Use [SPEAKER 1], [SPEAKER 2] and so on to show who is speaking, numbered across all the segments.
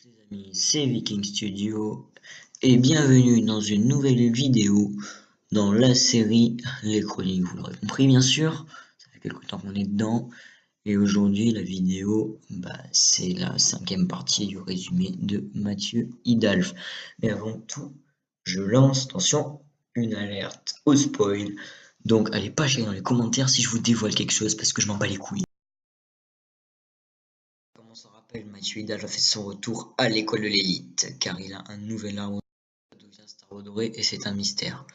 [SPEAKER 1] tous les amis, c'est Viking Studio et bienvenue dans une nouvelle vidéo dans la série Les Chroniques, vous l'aurez compris bien sûr, ça fait quelques temps qu'on est dedans et aujourd'hui la vidéo c'est la 5e partie du résumé de Mathieu Hidalgo. Mais avant tout, je lance, attention, une alerte au spoil, donc allez pas chialer dans les commentaires si je vous dévoile quelque chose parce que je m'en bats les couilles. Comme on s'en rappelle, Mathieu Hidalgo a fait son retour à l'école de l'élite, car il a un nouvel arbre qui devient Star Doré et c'est un mystère.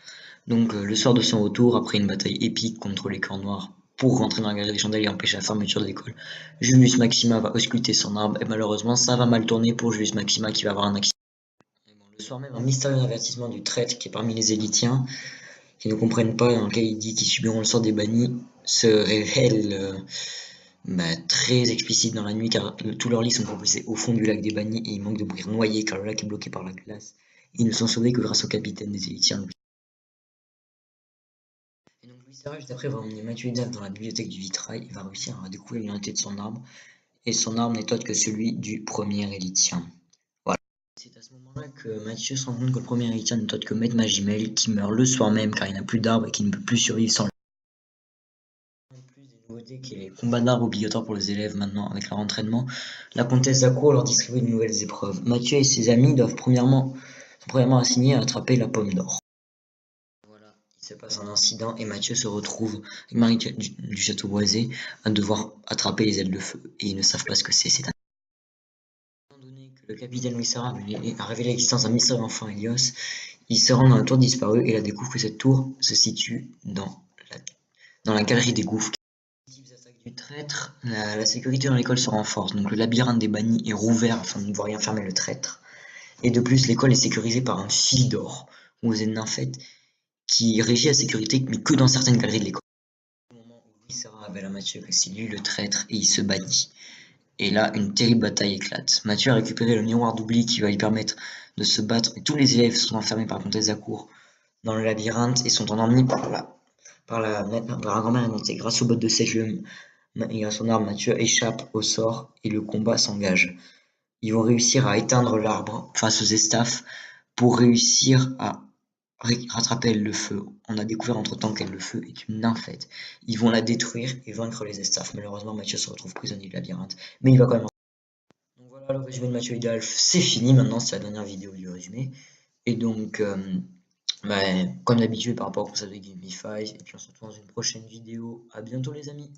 [SPEAKER 1] Donc le soir de son retour, après une bataille épique contre les Cœurs Noirs pour rentrer dans la galerie des chandelles et empêcher la fermeture de l'école, Julius Maxima va ausculter son arbre et malheureusement ça va mal tourner pour Julius Maxima qui va avoir un accident. Et bon, le soir même, un mystérieux avertissement du traître qui est parmi les élitiens, qui ne comprennent pas, dans lequel il dit qu'ils subiront le sort des bannis, se révèle très explicite dans la nuit car tous leurs lits sont proposés au fond du lac des bannis et ils manquent de mourir noyés car le lac est bloqué par la glace. Ils ne sont sauvés que grâce au capitaine des élitiens. Et donc Louis Serra juste après va emmener Mathieu Hidalgo dans la bibliothèque du Vitrail et va réussir à découvrir l'identité de son arbre et son arbre n'est autre que celui du premier élitien. Voilà. C'est à ce moment-là que Mathieu se rend compte que le premier élitien n'est autre que Maître Magimel qui meurt le soir même car il n'a plus d'arbre et qui ne peut plus survivre sans lui. Qui est les combats d'armes obligatoires pour les élèves maintenant avec leur entraînement, la comtesse Zacco leur distribue de nouvelles épreuves. Mathieu et ses amis sont premièrement assignés à attraper la pomme d'or. Voilà, il se passe un incident et Mathieu se retrouve avec Marie du Château Boisé à devoir attraper les ailes de feu et ils ne savent pas ce que c'est. C'est un... Étant donné que le capitaine Louis Serra a révélé l'existence d'un mystérieux enfant Hélios, il se rend dans la tour disparue et la découvre que cette tour se situe dans la galerie des gouffres. Du traître, la sécurité dans l'école se renforce, donc le labyrinthe des bannis est rouvert afin de ne voir y enfermer le traître. Et de plus, l'école est sécurisée par un fil d'or, composé de nymphètes, qui régit la sécurité, mais que dans certaines galeries de l'école. Au moment où Louis Serra révèle à Mathieu que c'est lui le traître, et il se bannit. Et là, une terrible bataille éclate. Mathieu a récupéré le miroir d'oubli qui va lui permettre de se battre, et tous les élèves sont enfermés par la comtesse Zacour dans le labyrinthe et sont endormis par la grand-mère aimantée. Grâce aux bottes de sèche et à son arme, Mathieu échappe au sort et le combat s'engage. Ils vont réussir à éteindre l'arbre face aux Estaffes pour réussir à rattraper le feu. On a découvert entre-temps qu'elle le feu est une nymphette. Ils vont la détruire et vaincre les Estaffes. Malheureusement, Mathieu se retrouve prisonnier du labyrinthe, mais il va quand même. Donc voilà, le résumé de Mathieu Hidalgo, c'est fini. Maintenant, c'est la dernière vidéo du résumé. Et donc, comme d'habitude, par rapport au concept de Gamify, et puis on se retrouve dans une prochaine vidéo. À bientôt, les amis.